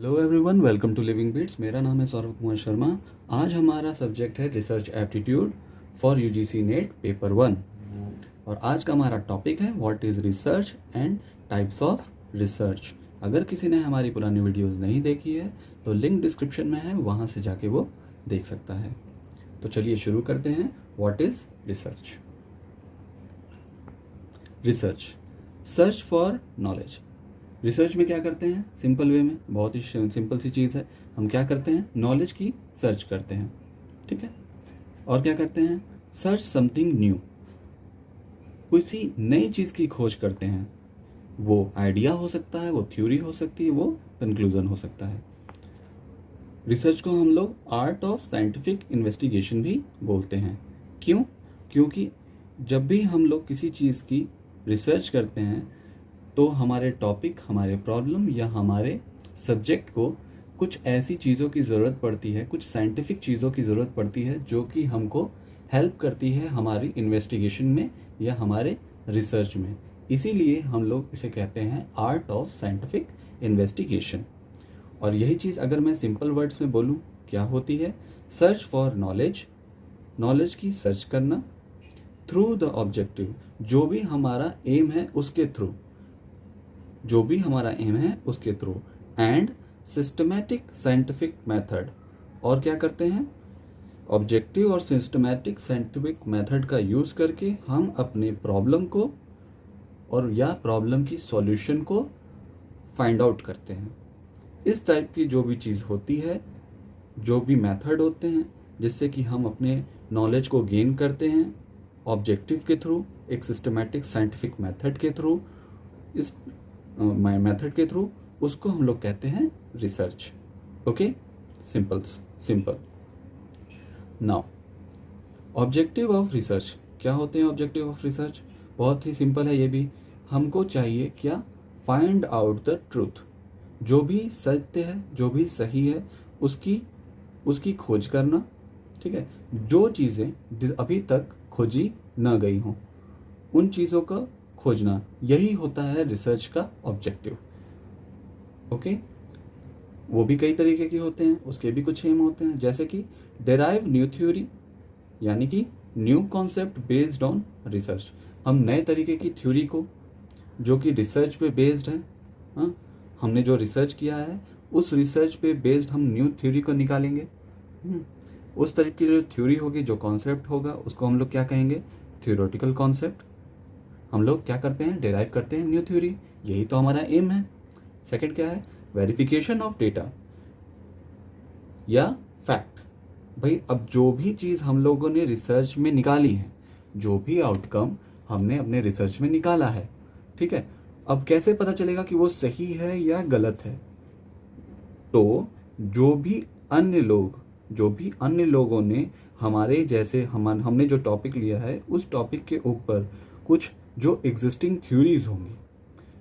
Hello everyone, welcome to living beats. मेरा नाम है सौरभ कुमार शर्मा। आज हमारा सब्जेक्ट है research aptitude for UGC net paper 1 और आज का हमारा टॉपिक है what is research and types of research. अगर किसी ने हमारी पुरानी वीडियोस नहीं देखी है तो लिंक डिस्क्रिप्शन में है, वहाँ से जाके वो देख सकता है। तो चलिए शुरू करते हैं। What is research? Research, search for knowledge. Research में क्या करते हैं? सिंपल वे में, बहुत ही सिंपल सी चीज़ है। हम क्या करते हैं? नॉलेज की सर्च करते हैं, ठीक है। और क्या करते हैं? सर्च समथिंग न्यू, किसी नई चीज़ की खोज करते हैं। वो आइडिया हो सकता है, वो थ्योरी हो सकती है, वो कंक्लूजन हो सकता है। रिसर्च को हम लोग आर्ट ऑफ साइंटिफिक इन्वेस्टिगेशन भी बोलते हैं। क्यों? क्योंकि जब भी हम लोग किसी चीज़ की रिसर्च करते हैं तो हमारे टॉपिक, हमारे प्रॉब्लम या हमारे सब्जेक्ट को कुछ ऐसी चीज़ों की ज़रूरत पड़ती है, कुछ साइंटिफिक चीज़ों की ज़रूरत पड़ती है जो कि हमको हेल्प करती है हमारी इन्वेस्टिगेशन में या हमारे रिसर्च में। इसीलिए हम लोग इसे कहते हैं आर्ट ऑफ साइंटिफिक इन्वेस्टिगेशन। और यही चीज़ अगर मैं सिंपल वर्ड्स में बोलूँ, क्या होती है? सर्च फॉर नॉलेज, नॉलेज की सर्च करना, थ्रू द ऑब्जेक्टिव, जो भी हमारा एम है उसके थ्रू, जो भी हमारा एम है उसके through, and systematic scientific method. और क्या करते हैं? ऑब्जेक्टिव और सिस्टमैटिक साइंटिफिक मेथड का यूज़ करके हम अपने प्रॉब्लम को और या प्रॉब्लम की सॉल्यूशन को फाइंड आउट करते हैं। इस टाइप की जो भी चीज़ होती है, जो भी मेथड होते हैं जिससे कि हम अपने नॉलेज को गेन करते हैं ऑब्जेक्टिव के थ्रू, एक सिस्टमैटिक साइंटिफिक मेथड के थ्रू, इस मेथड के थ्रू, उसको हम लोग कहते हैं research. Okay, simple. Now objective of research क्या होते हैं? ऑब्जेक्टिव ऑफ रिसर्च बहुत ही सिंपल है। ये भी हमको चाहिए क्या? फाइंड आउट द ट्रूथ, जो भी सत्य है, जो भी सही है, उसकी खोज करना, ठीक है। जो चीज़ें अभी तक खोजी न गई हों, उन चीज़ों का खोजना, यही होता है रिसर्च का ऑब्जेक्टिव। ओके, वो भी कई तरीके के होते हैं, उसके भी कुछ एम होते हैं, जैसे कि डेराइव न्यू थ्योरी, यानी कि new concept based on research. हम नए तरीके की थ्योरी को, जो कि रिसर्च पे बेस्ड है, हाँ, हमने जो रिसर्च किया है उस रिसर्च पे बेस्ड हम न्यू थ्योरी को निकालेंगे। उस तरह की जो थ्योरी होगी, जो कॉन्सेप्ट होगा, उसको हम लोग क्या कहेंगे? Theoretical concept. हम लोग क्या करते हैं? डेराइव करते हैं न्यू थ्योरी, यही तो हमारा एम है। सेकंड क्या है? वेरिफिकेशन ऑफ डेटा या फैक्ट। भाई, अब जो भी चीज़ हम लोगों ने रिसर्च में निकाली है, जो भी आउटकम हमने अपने रिसर्च में निकाला है, ठीक है, अब कैसे पता चलेगा कि वो सही है या गलत है? तो जो भी अन्य लोगों ने हमारे जैसे हमने जो टॉपिक लिया है उस टॉपिक के ऊपर कुछ जो एग्जिस्टिंग थ्योरीज होंगी,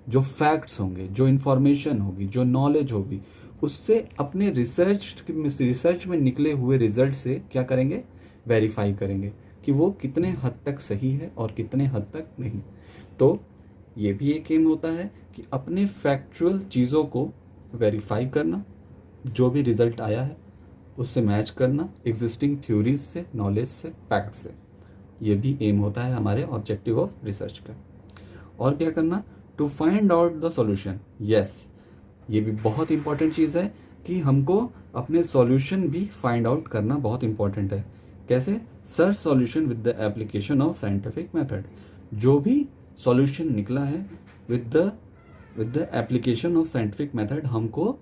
जो फैक्ट्स होंगे, जो इंफॉर्मेशन होगी, जो नॉलेज होगी, उससे अपने रिसर्च में निकले हुए रिजल्ट से क्या करेंगे? वेरीफाई करेंगे कि वो कितने हद तक सही है और कितने हद तक नहीं। तो ये भी एक एम होता है कि अपने फैक्चुअल चीज़ों को वेरीफाई करना, जो भी रिजल्ट आया है उससे मैच करना एग्जिस्टिंग थ्योरीज से, नॉलेज से, फैक्ट से। ये भी एम होता है हमारे ऑब्जेक्टिव ऑफ रिसर्च का। और क्या करना? To find out the solution. Yes, ये भी बहुत इंपॉर्टेंट चीज़ है कि हमको अपने सॉल्यूशन भी फाइंड आउट करना बहुत इंपॉर्टेंट है। कैसे? Search solution with the application of scientific method. जो भी सॉल्यूशन निकला है with the application of scientific method, हमको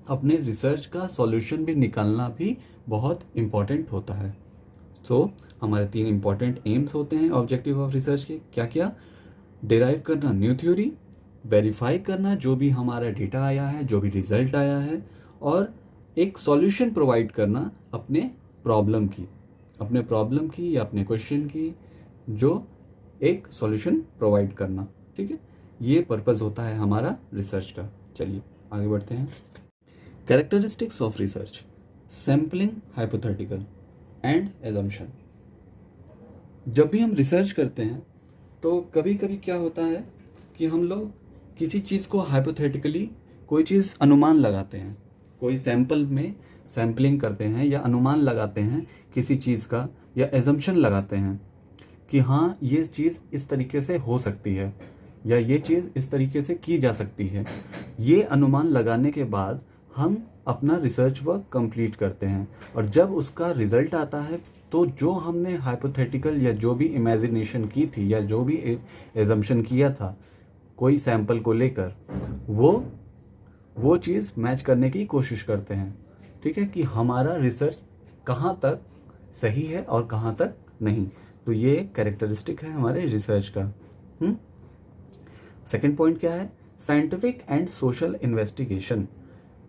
अपने रिसर्च का सॉल्यूशन भी निकालना भी बहुत इंपॉर्टेंट होता है। तो हमारे 3 इंपॉर्टेंट एम्स होते हैं ऑब्जेक्टिव ऑफ रिसर्च के। क्या क्या? डिराइव करना न्यू थ्योरी, वेरीफाई करना जो भी हमारा डेटा आया है, जो भी रिजल्ट आया है, और एक सॉल्यूशन प्रोवाइड करना अपने प्रॉब्लम की या अपने क्वेश्चन की, जो एक सॉल्यूशन प्रोवाइड करना, ठीक है। ये पर्पस होता है हमारा रिसर्च का। चलिए आगे बढ़ते हैं। Characteristics of research: sampling, hypothetical and assumption. जब भी हम रिसर्च करते हैं तो कभी कभी क्या होता है कि हम लोग किसी चीज़ को हाइपोथेटिकली कोई चीज़ अनुमान लगाते हैं, कोई सैंपल में सैम्पलिंग करते हैं या अनुमान लगाते हैं किसी चीज़ का, या एजम्पशन लगाते हैं कि हाँ ये चीज़ इस तरीके से हो सकती है या ये चीज़ इस तरीके से की जा सकती है। ये अनुमान लगाने के बाद हम अपना रिसर्च वर्क कंप्लीट करते हैं, और जब उसका रिजल्ट आता है तो जो हमने हाइपोथेटिकल या जो भी इमेजिनेशन की थी या जो भी एजम्पशन किया था कोई सैंपल को लेकर, वो चीज़ मैच करने की कोशिश करते हैं। ठीक है, कि हमारा रिसर्च कहाँ तक सही है और कहाँ तक नहीं। तो ये कैरेक्टरिस्टिक है हमारे रिसर्च का। सेकंड पॉइंट क्या है? Scientific and social investigation.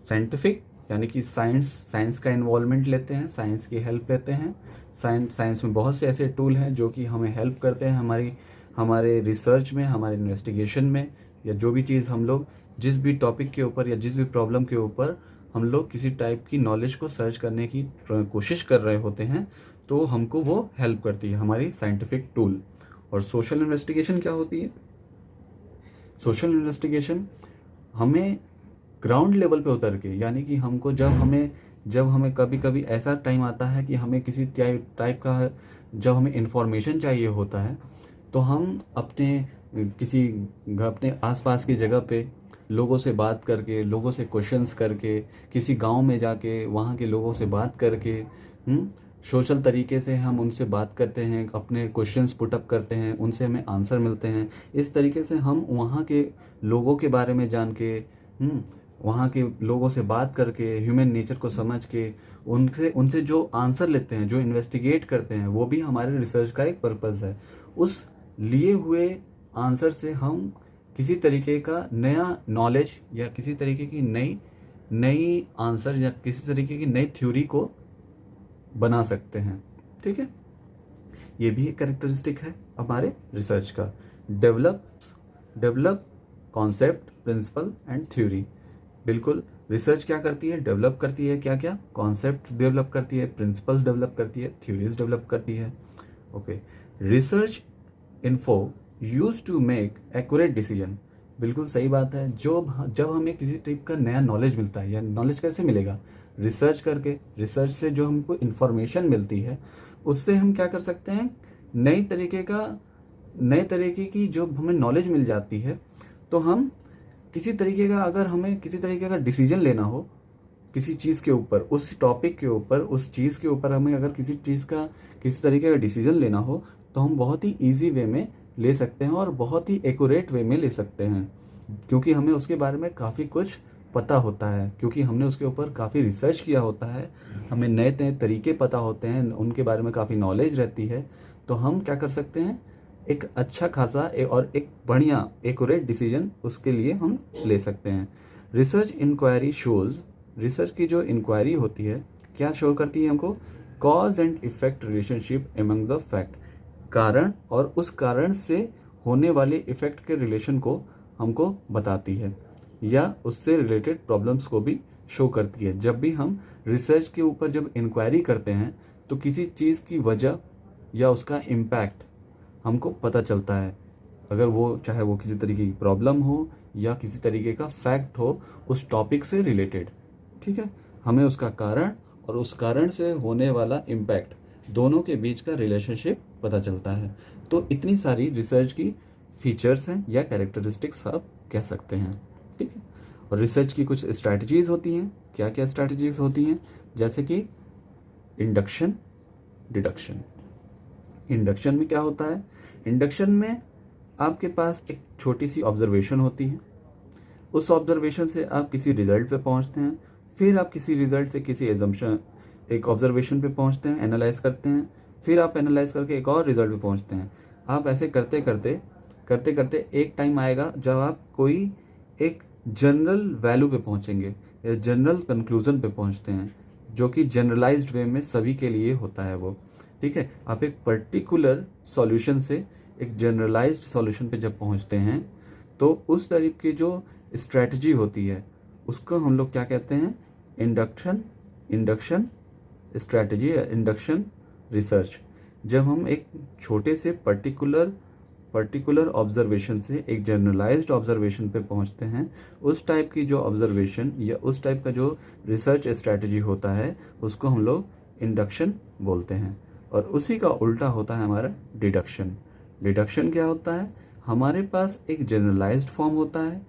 Scientific यानी कि साइंस का इन्वॉल्वमेंट लेते हैं, साइंस की हेल्प लेते हैं। साइंस में बहुत से ऐसे टूल हैं जो कि हमें हेल्प करते हैं हमारे रिसर्च में, हमारे इन्वेस्टिगेशन में, या जो भी चीज़ हम लोग जिस भी टॉपिक के ऊपर या जिस भी प्रॉब्लम के ऊपर हम लोग किसी टाइप की नॉलेज को सर्च करने की कोशिश कर रहे होते हैं, तो हमको वो हेल्प करती है, हमारी साइंटिफिक टूल। और सोशल इन्वेस्टिगेशन क्या होती है? सोशल इन्वेस्टिगेशन हमें ग्राउंड लेवल पे उतर के, यानी कि हमको जब हमें कभी कभी ऐसा टाइम आता है कि हमें किसी टाइप का जब हमें इंफॉर्मेशन चाहिए होता है, तो हम अपने आसपास की जगह पे लोगों से बात करके, लोगों से क्वेश्चंस करके, किसी गांव में जाके वहाँ के लोगों से बात करके, सोशल तरीके से हम उनसे बात करते हैं, अपने क्वेश्चंस पुटअप करते हैं, उनसे हमें आंसर मिलते हैं। इस तरीके से हम वहाँ के लोगों के बारे में जान के, वहाँ के लोगों से बात करके, ह्यूमन नेचर को समझ के, उनसे जो आंसर लेते हैं, जो इन्वेस्टिगेट करते हैं, वो भी हमारे रिसर्च का एक पर्पज़ है। उस लिए हुए आंसर से हम किसी तरीके का नया नॉलेज या किसी तरीके की नई आंसर या किसी तरीके की नई थ्योरी को बना सकते हैं। ठीक है, ये भी एक कैरेक्टरिस्टिक है हमारे रिसर्च का। Develop concept, principle and theory. बिल्कुल, रिसर्च क्या करती है? डेवलप करती है। क्या क्या? कॉन्सेप्ट डेवलप करती है, प्रिंसिपल डेवलप करती है, थ्योरीज डेवलप करती है। Okay, research info use to make accurate decision. बिल्कुल सही बात है। जब हमें किसी टाइप का नया नॉलेज मिलता है, या नॉलेज कैसे मिलेगा? रिसर्च करके। रिसर्च से जो हमको इंफॉर्मेशन मिलती है, उससे हम क्या कर सकते हैं? नई तरीके की जो हमें नॉलेज मिल जाती है, तो हम अगर हमें किसी तरीके का डिसीजन लेना हो किसी चीज़ के ऊपर, उस टॉपिक के ऊपर, उस चीज़ के ऊपर हमें अगर किसी तरीके का डिसीजन लेना हो, तो हम बहुत ही ईजी वे में ले सकते हैं और बहुत ही एक्यूरेट वे में ले सकते हैं, क्योंकि हमें उसके बारे में काफ़ी कुछ पता होता है, क्योंकि हमने उसके ऊपर काफ़ी रिसर्च किया होता है, हमें नए नए तरीके पता होते हैं, उनके बारे में काफ़ी नॉलेज रहती है। तो हम क्या कर सकते हैं? एक अच्छा खासा और एक बढ़िया एक्यूरेट डिसीजन उसके लिए हम ले सकते हैं। Research inquiry shows. रिसर्च की जो इंक्वायरी होती है, क्या शो करती है हमको? Cause and effect relationship among the fact. कारण और उस कारण से होने वाले इफेक्ट के रिलेशन को हमको बताती है, या उससे रिलेटेड प्रॉब्लम्स को भी शो करती है। जब भी हम रिसर्च के ऊपर जब इंक्वायरी करते हैं, तो किसी चीज़ की वजह या उसका इम्पैक्ट हमको पता चलता है, अगर चाहे वो किसी तरीके की प्रॉब्लम हो या किसी तरीके का फैक्ट हो उस टॉपिक से रिलेटेड। ठीक है, हमें उसका कारण और उस कारण से होने वाला इम्पैक्ट, दोनों के बीच का रिलेशनशिप पता चलता है। तो इतनी सारी रिसर्च की फीचर्स हैं या कैरेक्टरिस्टिक्स आप कह सकते हैं। ठीक है, और रिसर्च की कुछ स्ट्रैटेजीज होती हैं। क्या क्या स्ट्रैटेजीज होती हैं? जैसे कि इंडक्शन, डिडक्शन। इंडक्शन में क्या होता है? इंडक्शन में आपके पास एक छोटी सी ऑब्जर्वेशन होती है, उस ऑब्जर्वेशन से आप किसी रिजल्ट पे पहुंचते हैं, फिर आप किसी रिजल्ट से किसी एजम्पशन, एक ऑब्जर्वेशन पे पहुंचते हैं, एनालाइज करते हैं, फिर आप एनालाइज करके एक और रिजल्ट पे पहुंचते हैं। आप ऐसे करते करते एक टाइम आएगा जब आप कोई एक जनरल वैल्यू पे पहुंचेंगे या जनरल कंक्लूजन पे पहुंचते हैं, जो कि जनरलाइज्ड वे में सभी के लिए होता है वो। ठीक है, आप एक पर्टिकुलर सॉल्यूशन से एक जनरलाइज्ड सॉल्यूशन पे जब पहुंचते हैं, तो उस टाइप की जो स्ट्रैटेजी होती है उसको हम लोग क्या कहते हैं? इंडक्शन स्ट्रैटेजी या इंडक्शन रिसर्च। जब हम एक छोटे से पर्टिकुलर पर्टिकुलर ऑब्जर्वेशन से एक जनरलाइज्ड ऑब्जर्वेशन पे पहुंचते हैं, उस टाइप की जो ऑब्जर्वेशन या उस टाइप का जो रिसर्च स्ट्रैटेजी होता है उसको हम लोग इंडक्शन बोलते हैं। और उसी का उल्टा होता है हमारा डिडक्शन। डिडक्शन क्या होता है? हमारे पास एक जनरलाइज्ड फॉर्म होता है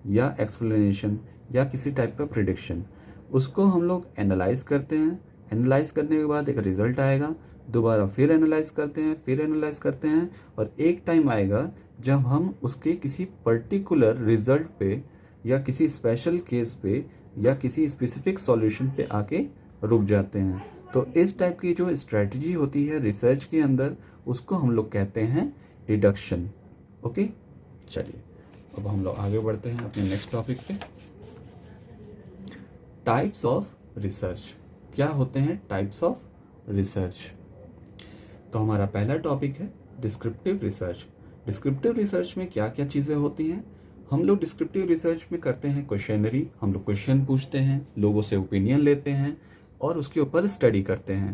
या एक्सप्लेनेशन या किसी टाइप का प्रिडिक्शन, उसको हम लोग एनालाइज करते हैं। एनालाइज करने के बाद एक रिजल्ट आएगा, दोबारा फिर एनालाइज करते हैं, फिर एनालाइज करते हैं, और एक टाइम आएगा जब हम उसके किसी पर्टिकुलर रिजल्ट पे या किसी स्पेशल केस पे या किसी स्पेसिफिक सॉल्यूशन पे आके रुक जाते हैं। तो इस टाइप की जो स्ट्रेटजी होती है रिसर्च के अंदर, उसको हम लोग कहते हैं डिडक्शन। ओके, चलिए अब हम लोग आगे बढ़ते हैं अपने नेक्स्ट टॉपिक पे। Types of research. क्या होते हैं टाइप्स ऑफ रिसर्च? तो हमारा पहला टॉपिक है डिस्क्रिप्टिव रिसर्च। डिस्क्रिप्टिव रिसर्च में क्या क्या चीज़ें होती हैं? हम लोग डिस्क्रिप्टिव रिसर्च में करते हैं क्वेश्चनरी। हम लोग क्वेश्चन पूछते हैं, लोगों से ओपिनियन लेते हैं और उसके ऊपर स्टडी करते हैं।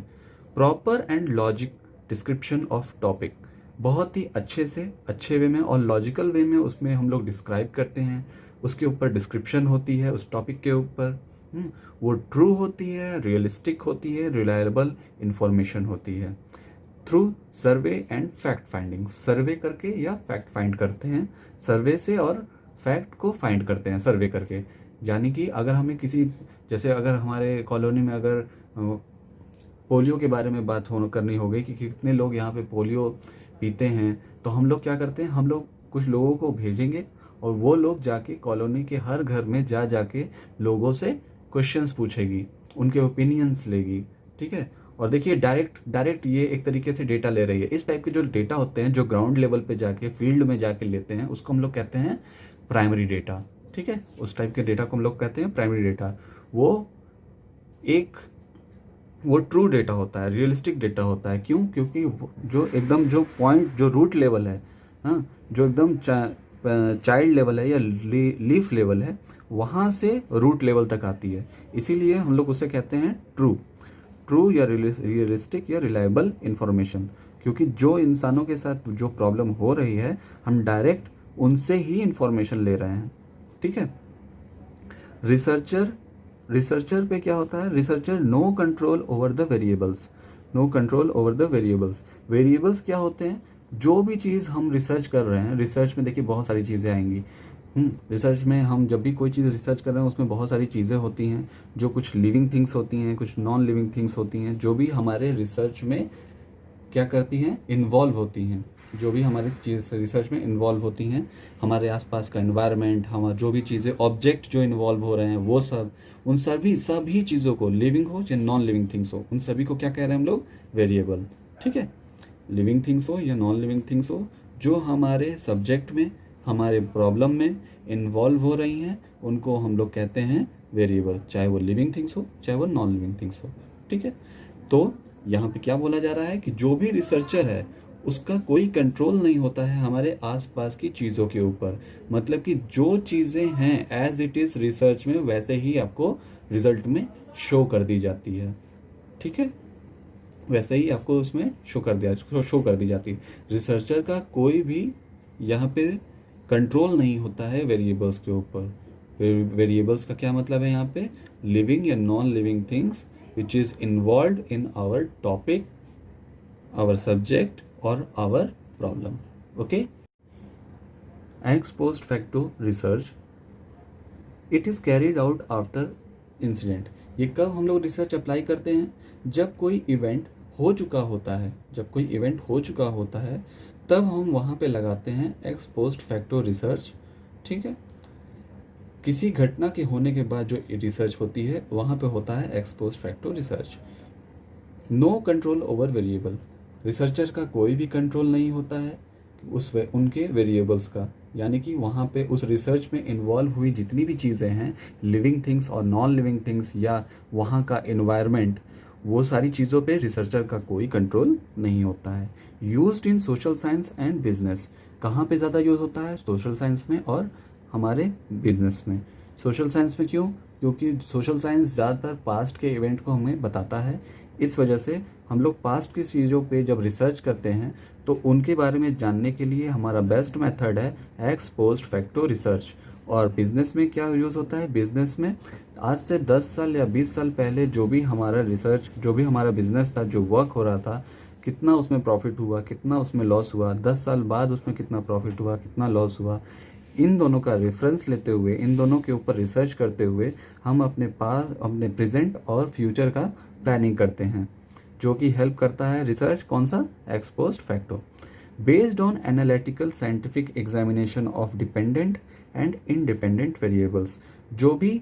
Proper and logic description of topic, बहुत ही अच्छे से अच्छे वे में और लॉजिकल वे में उसमें हम लोग डिस्क्राइब करते हैं। उसके ऊपर डिस्क्रिप्शन होती है उस टॉपिक के ऊपर। वो ट्रू होती है, रियलिस्टिक होती है, रिलायबल इंफॉर्मेशन होती है। Through survey and fact finding, survey करके या फैक्ट फाइंड करते हैं, सर्वे से और फैक्ट को फाइंड करते हैं सर्वे करके। यानी कि अगर हमें किसी, जैसे अगर हमारे कॉलोनी में अगर पोलियो के बारे में बात करनी हो गई कि कितने लोग यहाँ पे पोलियो पीते हैं, तो हम लोग क्या करते हैं, हम लोग कुछ लोगों को भेजेंगे और वो लोग जाके कॉलोनी के हर घर में जाके लोगों से क्वेश्चंस पूछेगी, उनके ओपिनियंस लेगी। ठीक है, और देखिए डायरेक्ट ये एक तरीके से डेटा ले रही है। इस टाइप के जो डेटा होते हैं, जो ग्राउंड लेवल पे जाके फील्ड में जाके लेते हैं, उसको हम लोग कहते हैं प्राइमरी डेटा। ठीक है, उस टाइप के डेटा को हम लोग कहते हैं प्राइमरी डेटा। वो ट्रू डेटा होता है, रियलिस्टिक डेटा होता है। क्यों? क्योंकि जो एकदम जो पॉइंट, जो रूट लेवल है, हाँ, जो एकदम चाइल्ड लेवल है या लीफ लेवल है, वहाँ से रूट लेवल तक आती है, इसीलिए हम लोग उसे कहते हैं ट्रू या रियलिस्टिक या रिलायबल इंफॉर्मेशन। क्योंकि जो इंसानों के साथ जो प्रॉब्लम हो रही है, हम डायरेक्ट उनसे ही इंफॉर्मेशन ले रहे हैं। ठीक है, रिसर्चर पे क्या होता है? Researcher no control over the variables. No control over the variables. Variables क्या होते हैं? जो भी चीज़ हम रिसर्च कर रहे हैं, रिसर्च में देखिए बहुत सारी चीज़ें आएंगी। रिसर्च में हम जब भी कोई चीज़ रिसर्च कर रहे हैं उसमें बहुत सारी चीज़ें होती हैं, जो कुछ लिविंग थिंग्स होती हैं, कुछ नॉन लिविंग थिंग्स होती हैं, जो भी हमारे रिसर्च में क्या करती हैं, इन्वॉल्व होती हैं। जो भी हमारी चीज़ रिसर्च में इन्वॉल्व होती हैं, हमारे आसपास का एनवायरनमेंट, हमारा जो भी चीज़ें, ऑब्जेक्ट जो इन्वॉल्व हो रहे हैं, वो सब, उन सभी चीज़ों को, लिविंग हो या नॉन लिविंग थिंग्स हो, उन सभी को क्या कह रहे हैं हम लोग? वेरिएबल। ठीक है, लिविंग थिंग्स हो या नॉन लिविंग थिंग्स हो, जो हमारे सब्जेक्ट में, हमारे प्रॉब्लम में इन्वॉल्व हो रही हैं, उनको हम लोग कहते हैं वेरिएबल, चाहे वो लिविंग थिंग्स हो चाहे वो नॉन लिविंग थिंग्स हो। ठीक है, तो यहाँ पे क्या बोला जा रहा है कि जो भी रिसर्चर है उसका कोई कंट्रोल नहीं होता है हमारे आसपास की चीज़ों के ऊपर। मतलब कि जो चीज़ें हैं एज इट इज़ रिसर्च में, वैसे ही आपको रिजल्ट में शो कर दी जाती है। ठीक है, वैसे ही आपको उसमें शो कर दी जाती है। रिसर्चर का कोई भी यहाँ पे कंट्रोल नहीं होता है वेरिएबल्स के ऊपर। वेरिएबल्स का क्या मतलब है यहाँ पे? लिविंग या non living things which is involve in our topic, our subject और our problem. Okay, ex post facto research, it is carried out after incident. ये कब हम लोग रिसर्च अप्लाई करते हैं? जब कोई इवेंट हो चुका होता है, तब हम वहाँ पे लगाते हैं एक्स पोस्ट फैक्टो रिसर्च। ठीक है, किसी घटना के होने के बाद जो रिसर्च होती है वहाँ पे होता है ex post facto research. No control over variable, researcher का कोई भी कंट्रोल नहीं होता है उनके वेरिएबल्स का। यानी कि वहाँ पे उस रिसर्च में इन्वॉल्व हुई जितनी भी चीज़ें हैं, लिविंग थिंग्स और नॉन लिविंग थिंग्स या वहाँ का एनवायरनमेंट, वो सारी चीज़ों पे रिसर्चर का कोई कंट्रोल नहीं होता है। Used in social science and business, कहाँ पे ज़्यादा यूज़ होता है? सोशल साइंस में और हमारे बिजनेस में। सोशल साइंस में क्यों? क्योंकि सोशल साइंस ज़्यादातर पास्ट के इवेंट को हमें बताता है। इस वजह से हम लोग पास्ट की चीज़ों पे जब रिसर्च करते हैं तो उनके बारे में जानने के लिए हमारा बेस्ट मेथड है एक्स पोस्ट फैक्टो रिसर्च। और बिजनेस में क्या यूज़ होता है, बिजनेस में आज से 10 साल या 20 साल पहले जो भी हमारा रिसर्च, जो भी हमारा बिजनेस था, जो वर्क हो रहा था, कितना उसमें प्रॉफिट हुआ, कितना उसमें लॉस हुआ, 10 साल बाद उसमें कितना प्रॉफिट हुआ, कितना लॉस हुआ, इन दोनों का रेफरेंस लेते हुए, इन दोनों के ऊपर रिसर्च करते हुए हम अपने पास, अपने प्रेजेंट और फ्यूचर का प्लानिंग करते हैं, जो कि हेल्प करता है रिसर्च। कौन सा, x post facto. Based on analytical scientific examination of dependent and independent variables, जो भी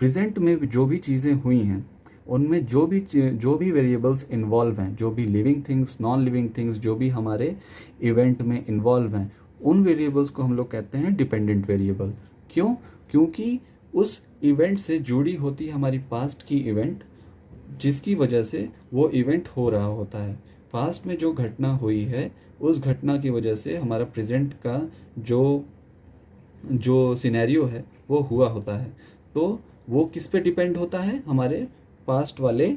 प्रेजेंट में जो भी चीज़ें हुई हैं, उनमें जो भी वेरिएबल्स इन्वॉल्व हैं, जो भी living things, non living things, जो भी हमारे इवेंट में इन्वॉल्व हैं, उन वेरिएबल्स को हम लोग कहते हैं डिपेंडेंट वेरिएबल। क्यों? क्योंकि उस इवेंट से जुड़ी होती है हमारी पास्ट की इवेंट, जिसकी वजह से वो इवेंट हो रहा होता है। पास्ट में जो घटना हुई है, उस घटना की वजह से हमारा प्रेजेंट का जो सिनेरियो है वो हुआ होता है। तो वो किस पे डिपेंड होता है, हमारे पास्ट वाले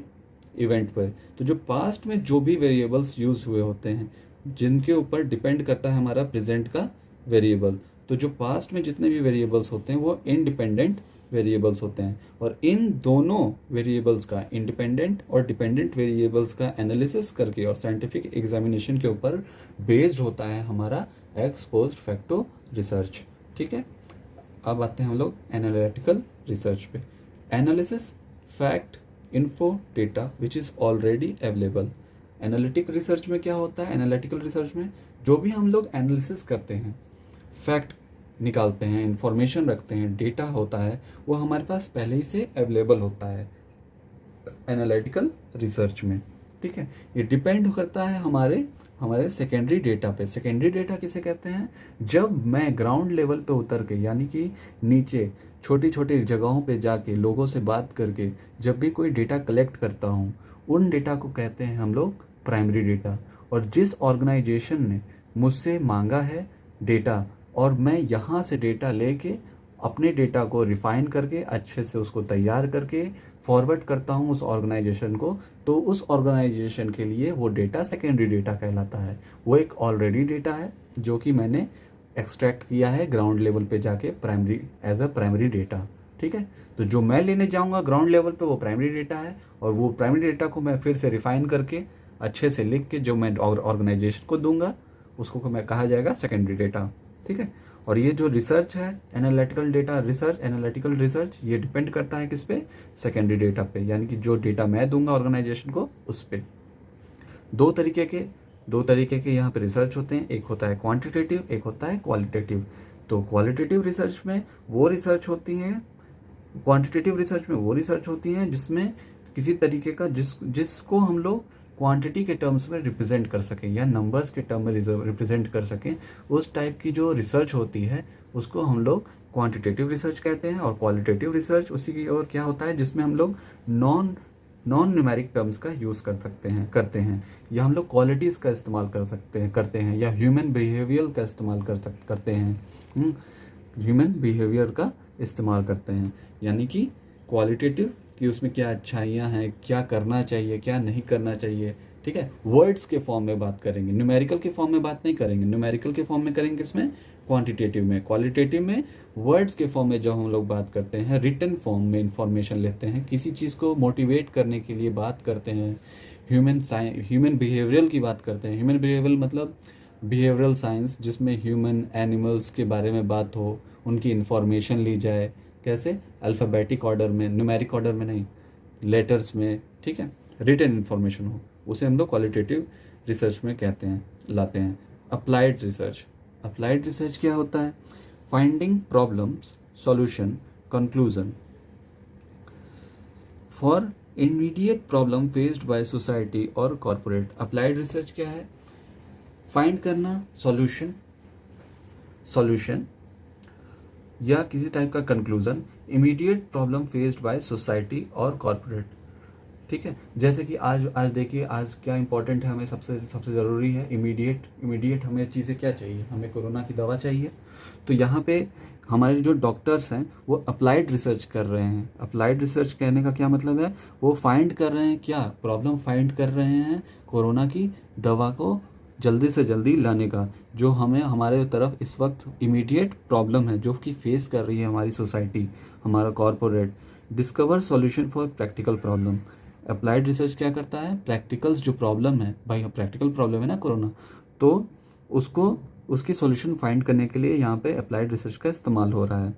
इवेंट पर। तो जो पास्ट में जो भी वेरिएबल्स यूज हुए होते हैं, जिनके ऊपर डिपेंड करता है हमारा प्रेजेंट का वेरिएबल, तो जो पास्ट में जितने भी वेरिएबल्स होते हैं वो इंडिपेंडेंट वेरिएबल्स होते हैं। और इन दोनों वेरिएबल्स का, इंडिपेंडेंट और डिपेंडेंट वेरिएबल्स का एनालिसिस करके और साइंटिफिक एग्जामिनेशन के ऊपर बेस्ड होता है हमारा एक्स पोस्ट फैक्टो रिसर्च। ठीक है, अब आते हैं हम लोग एनालिटिकल रिसर्च पे। Analysis fact info data which is already available. Analytic research में क्या होता है, एनालिटिकल रिसर्च में जो भी हम लोग एनालिसिस करते हैं, फैक्ट निकालते हैं, इंफॉर्मेशन रखते हैं, डेटा होता है, वो हमारे पास पहले ही से अवेलेबल होता है एनालिटिकल रिसर्च में। ठीक है, ये डिपेंड करता है हमारे सेकेंडरी डेटा पे। सेकेंडरी डेटा किसे कहते हैं, जब मैं ग्राउंड लेवल पे उतर के, यानी कि नीचे छोटी छोटी जगहों पे जाके लोगों से बात करके जब भी कोई डेटा कलेक्ट करता हूँ, उन डेटा को कहते हैं हम लोग प्राइमरी डेटा। और जिस ऑर्गेनाइजेशन ने मुझसे मांगा है डेटा, और मैं यहाँ से डेटा लेके अपने डेटा को रिफाइन करके अच्छे से उसको तैयार करके फॉरवर्ड करता हूँ उस ऑर्गेनाइजेशन को, तो उस ऑर्गेनाइजेशन के लिए वो डेटा सेकेंडरी डेटा कहलाता है। वो एक ऑलरेडी डेटा है जो कि मैंने एक्सट्रैक्ट किया है ग्राउंड लेवल पे जाके, primary, as a primary data. ठीक है, तो जो मैं लेने जाऊँगा ग्राउंड लेवल पे वो प्राइमरी डेटा है, और वो प्राइमरी डेटा को मैं फिर से रिफाइन करके अच्छे से लिख के जो मैं ऑर्गेनाइजेशन को दूंगा, उसको मैं कहा जाएगा सेकेंडरी डेटा। ठीक है, और ये जो रिसर्च है, analytical data research, analytical research, ये डिपेंड करता है किस पे, सेकेंडरी डेटा पे, यानी कि जो डेटा मैं दूंगा ऑर्गेनाइजेशन को उस पे। दो तरीके के यहाँ पे रिसर्च होते हैं, एक होता है क्वांटिटेटिव, एक होता है क्वालिटेटिव। तो क्वालिटेटिव रिसर्च में वो रिसर्च होती है, क्वांटिटेटिव रिसर्च में वो रिसर्च होती है जिसमें किसी तरीके का जिसको हम लोग क्वांटिटी के टर्म्स में रिप्रेजेंट कर सकें या नंबर्स के टर्म में रिप्रेजेंट कर सकें, उस टाइप की जो रिसर्च होती है उसको हम लोग क्वांटिटेटिव रिसर्च कहते हैं। और क्वालिटेटिव रिसर्च उसी की ओर क्या होता है, जिसमें हम लोग नॉन न्यूमेरिक टर्म्स का यूज़ करते हैं, या हम लोग क्वालिटीज़ का इस्तेमाल करते हैं, या ह्यूमन बिहेवियर का इस्तेमाल करते हैं, ह्यूमन बिहेवियर का इस्तेमाल करते हैं। यानी कि क्वालिटेटिव कि उसमें क्या अच्छाइयाँ हैं, क्या करना चाहिए, क्या नहीं करना चाहिए। ठीक है, वर्ड्स के फॉर्म में बात करेंगे, न्यूमेरिकल के फॉर्म में बात नहीं करेंगे। न्यूमेरिकल के फॉर्म में करेंगे इसमें क्वांटिटेटिव में। क्वालिटेटिव में वर्ड्स के फॉर्म में जब हम लोग बात करते हैं, रिटन फॉर्म में इंफॉर्मेशन लेते हैं, किसी चीज़ को मोटिवेट करने के लिए बात करते हैं, ह्यूमन बिहेवियरल की बात करते हैं। ह्यूमन बिहेवियरल मतलब बिहेवियरल साइंस, जिसमें ह्यूमन एनिमल्स के बारे में बात हो, उनकी इंफॉर्मेशन ली जाए, कैसे, अल्फ़ाबेटिक ऑर्डर में, न्यूमेरिक ऑर्डर में नहीं, लेटर्स में। ठीक है, रिटन इन्फॉर्मेशन हो, उसे हम लोग क्वालिटेटिव रिसर्च में कहते हैं, लाते हैं। अप्लाइड रिसर्च, अप्लाइड रिसर्च क्या होता है, finding problems, solution, conclusion for immediate problem faced by society और कॉरपोरेट। अप्लाइड रिसर्च क्या है, फाइंड करना सॉल्यूशन या किसी टाइप का conclusion immediate problem faced by society और कॉरपोरेट। ठीक है, जैसे कि आज देखिए, आज क्या इंपॉर्टेंट है, हमें सबसे ज़रूरी है इमीडिएट हमें चीज़ें क्या चाहिए, हमें कोरोना की दवा चाहिए। तो यहाँ पे हमारे जो डॉक्टर्स हैं वो अप्लाइड रिसर्च कर रहे हैं। अप्लाइड रिसर्च कहने का क्या मतलब है, वो फाइंड कर रहे हैं, क्या प्रॉब्लम फाइंड कर रहे हैं, कोरोना की दवा को जल्दी से जल्दी लाने का, जो हमें हमारे तरफ इस वक्त इमीडिएट प्रॉब्लम है जो कि फेस कर रही है हमारी सोसाइटी, हमारा corporate. Discover solution for practical problem. Applied research क्या करता है, प्रैक्टिकल्स जो प्रॉब्लम है, भाई प्रैक्टिकल प्रॉब्लम है ना कोरोना, तो उसको उसकी सॉल्यूशन फाइंड करने के लिए यहाँ पे अप्लाइड रिसर्च का इस्तेमाल हो रहा है।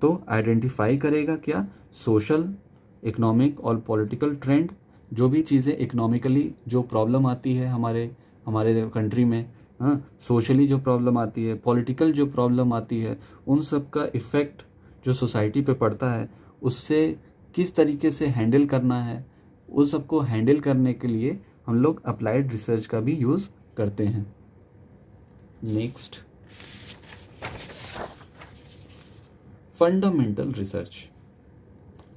तो आइडेंटिफाई करेगा क्या, सोशल, इकोनॉमिक और पॉलिटिकल ट्रेंड, जो भी चीज़ें इकोनॉमिकली जो प्रॉब्लम आती है हमारे हमारे कंट्री में, हाँ, सोशली जो प्रॉब्लम आती है, पॉलिटिकल जो प्रॉब्लम आती है, उन सब का इफ़ेक्ट जो सोसाइटी पे पड़ता है, उससे किस तरीके से हैंडल करना है, उस सबको हैंडल करने के लिए हम लोग अप्लाइड रिसर्च का भी यूज़ करते हैं। Next, fundamental research.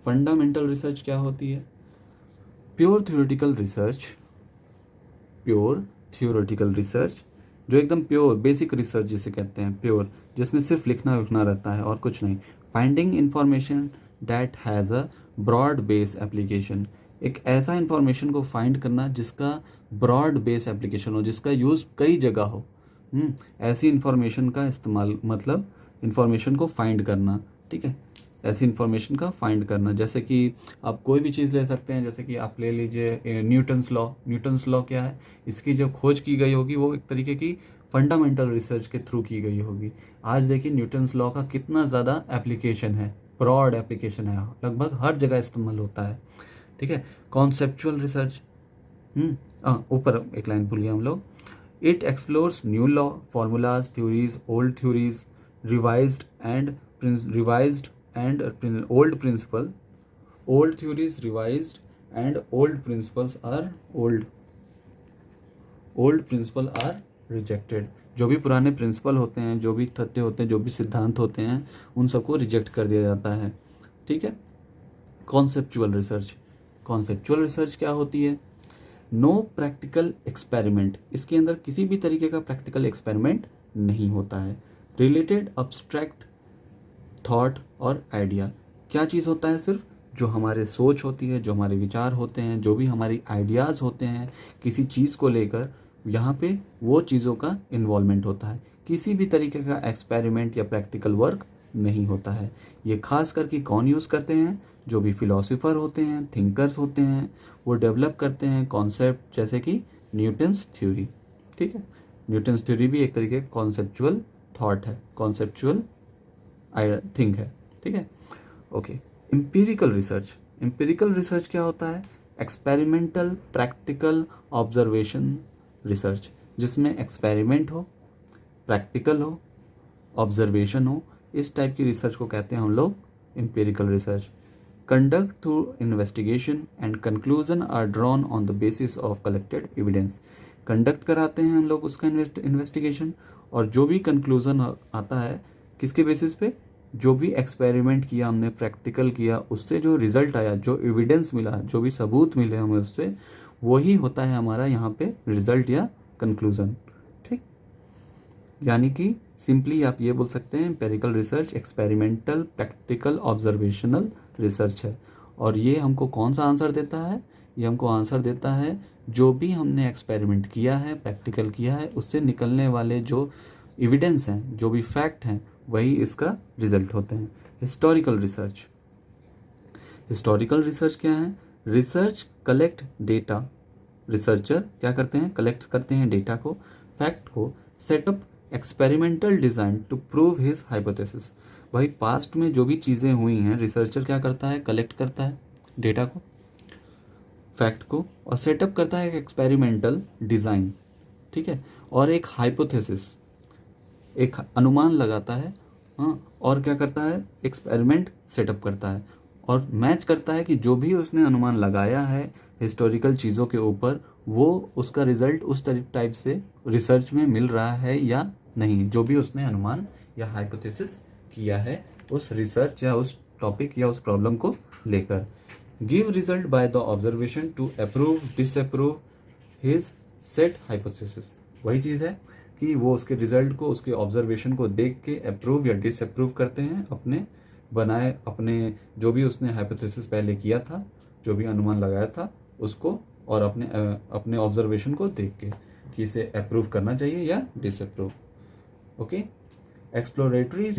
Fundamental research क्या होती है, pure theoretical research. Pure theoretical research जो एकदम प्योर बेसिक रिसर्च जिसे कहते हैं, प्योर, जिसमें सिर्फ लिखना रहता है और कुछ नहीं। Finding information that has a broad base application. एक ऐसा इंफॉर्मेशन को फाइंड करना जिसका ब्रॉड बेस एप्लीकेशन हो, जिसका यूज़ कई जगह हो। ऐसी इंफॉर्मेशन का इस्तेमाल, मतलब इंफॉर्मेशन को फाइंड करना, ठीक है, ऐसी इंफॉर्मेशन का फाइंड करना। जैसे कि आप कोई भी चीज़ ले सकते हैं, जैसे कि आप ले लीजिए न्यूटन्स लॉ। न्यूटन्स लॉ क्या है, इसकी जो खोज की गई होगी वो एक तरीके की फंडामेंटल रिसर्च के थ्रू की गई होगी। आज देखिए न्यूटन्स लॉ का कितना ज़्यादा एप्लीकेशन है, ब्रॉड एप्लीकेशन है, लगभग हर जगह इस्तेमाल होता है, ठीक है। कॉन्सेप्चुअल रिसर्च, ऊपर एक लाइन भूल गए हम लोग। It explores new law, formulas, theories, old theories, revised and old principle. Old theories revised and old principles are rejected. जो भी पुराने प्रिंसिपल होते हैं, जो भी तथ्य होते हैं, जो भी सिद्धांत होते हैं, उन सबको रिजेक्ट कर दिया जाता है, ठीक है। Conceptual research. कॉन्सेप्चुअल रिसर्च क्या होती है, नो प्रैक्टिकल एक्सपेरिमेंट, इसके अंदर किसी भी तरीके का प्रैक्टिकल एक्सपेरिमेंट नहीं होता है। रिलेटेड अब्स्ट्रैक्ट थॉट और आइडिया, क्या चीज़ होता है, सिर्फ जो हमारे सोच होती है, जो हमारे विचार होते हैं, जो भी हमारी आइडियाज़ होते हैं किसी चीज़ को लेकर, यहाँ पे वो चीज़ों का इन्वॉल्वमेंट होता है। किसी भी तरीके का एक्सपेरिमेंट या प्रैक्टिकल वर्क नहीं होता है। ये खास करके कौन यूज़ करते हैं, जो भी फिलोसोफर होते हैं, थिंकर्स होते हैं, वो डेवलप करते हैं कॉन्सेप्ट, जैसे कि न्यूटन्स थ्योरी, ठीक है। न्यूटन्स थ्योरी भी एक तरीके का कॉन्सेप्चुअल थॉट है, कॉन्सेप्चुअल आई थिंक है, ठीक है, okay. Empirical research. Empirical research क्या होता है, एक्सपेरिमेंटल प्रैक्टिकल ऑब्जर्वेशन रिसर्च, जिसमें एक्सपेरिमेंट हो, प्रैक्टिकल हो, ऑब्जर्वेशन हो, इस टाइप की रिसर्च को कहते हैं हम लोग empirical research. Conduct through investigation and conclusion are drawn on the basis of collected evidence. Conduct कराते हैं हम लोग उसका इन्वेस्टिगेशन, और जो भी कंक्लूजन आता है किसके बेसिस पे, जो भी एक्सपेरिमेंट किया हमने, प्रैक्टिकल किया, उससे जो रिजल्ट आया, जो एविडेंस मिला, जो भी सबूत मिले हमें उससे, वही होता है हमारा यहाँ पे रिजल्ट या कंक्लूजन, ठीक। यानी कि सिंपली आप ये बोल सकते हैं empirical research experimental practical observational research है। और ये हमको कौन सा आंसर देता है, ये हमको आंसर देता है जो भी हमने एक्सपेरिमेंट किया है, प्रैक्टिकल किया है, उससे निकलने वाले जो एविडेंस हैं, जो भी फैक्ट हैं, वही इसका रिजल्ट होते हैं। Historical research. हिस्टोरिकल रिसर्च क्या है, रिसर्च कलेक्ट डेटा। रिसर्चर क्या करते हैं, कलेक्ट करते हैं डेटा को, फैक्ट को, setup experimental design to prove his hypothesis. भाई पास्ट में जो भी चीज़ें हुई हैं, रिसर्चर क्या करता है, कलेक्ट करता है डेटा को, फैक्ट को, और सेटअप करता है एक एक्सपेरिमेंटल डिज़ाइन, ठीक है, और एक हाइपोथेसिस, एक अनुमान लगाता है, हाँ, और क्या करता है, एक्सपेरिमेंट सेटअप करता है और मैच करता है कि जो भी उसने अनुमान लगाया है हिस्टोरिकल चीज़ों के ऊपर, वो उसका रिजल्ट उस टाइप से रिसर्च में मिल रहा है या नहीं, जो भी उसने अनुमान या हाइपोथेसिस किया है उस रिसर्च या उस टॉपिक या उस प्रॉब्लम को लेकर। Give result by the observation to approve disapprove his set hypothesis. वही चीज़ है कि वो उसके रिजल्ट को, उसके ऑब्जर्वेशन को देख के अप्रूव या डिसअप्रूव करते हैं अपने बनाए, अपने जो भी उसने हाइपोथेसिस पहले किया था, जो भी अनुमान लगाया था उसको, और अपने ऑब्जर्वेशन को देख के। कि इसे अप्रूव करना चाहिए या डिसअप्रूव। ओके। एक्सप्लोरेटरी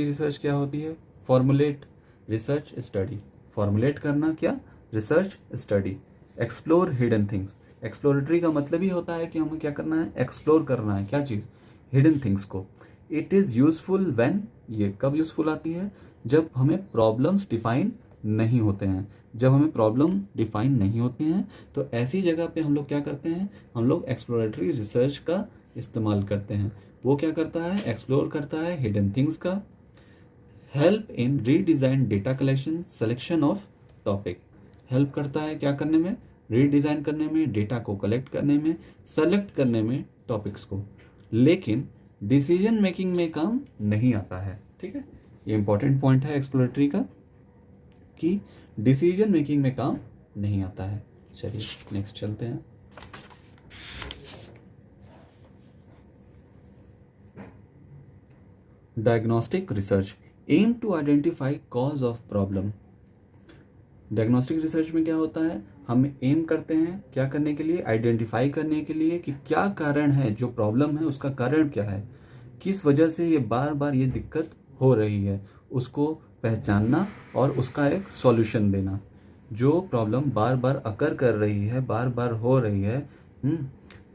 रिसर्च क्या होती है? फॉर्मुलेट, रिसर्च स्टडी, फॉर्मुलेट करना, क्या? Research study. Explore hidden things, exploratory का मतलब ही होता है कि हमें क्या करना है? एक्सप्लोर करना है, क्या चीज़? हिडन थिंग्स को। इट इज़ यूजफुल व्हेन, ये कब यूजफुल आती है? जब हमें प्रॉब्लम्स डिफाइन नहीं होते हैं। जब हमें प्रॉब्लम डिफाइन नहीं होते हैं तो ऐसी जगह पे हम लोग क्या करते हैं? हम लोग एक्सप्लोरेटरी रिसर्च का इस्तेमाल करते हैं। वो क्या करता है? एक्सप्लोर करता है हिडन थिंग्स का। Help in redesign data collection, selection of topic, help करता है क्या करने में? रीडिज़ाइन करने में, डेटा को कलेक्ट करने में, सेलेक्ट करने में टॉपिक्स को, लेकिन डिसीजन मेकिंग में काम नहीं आता है। ठीक है, ये इंपॉर्टेंट पॉइंट है एक्सप्लोरेटरी का कि डिसीजन मेकिंग में काम नहीं आता है। चलिए नेक्स्ट चलते हैं। Diagnostic research aim to identify cause of problem. Diagnostic research में क्या होता है? हम एम करते हैं क्या करने के लिए? आइडेंटिफाई करने के लिए कि क्या कारण है, जो प्रॉब्लम है उसका कारण क्या है, किस वजह से ये बार बार ये दिक्कत हो रही है, उसको पहचानना और उसका एक सॉल्यूशन देना। जो प्रॉब्लम बार बार अकर कर रही है, बार बार हो रही है,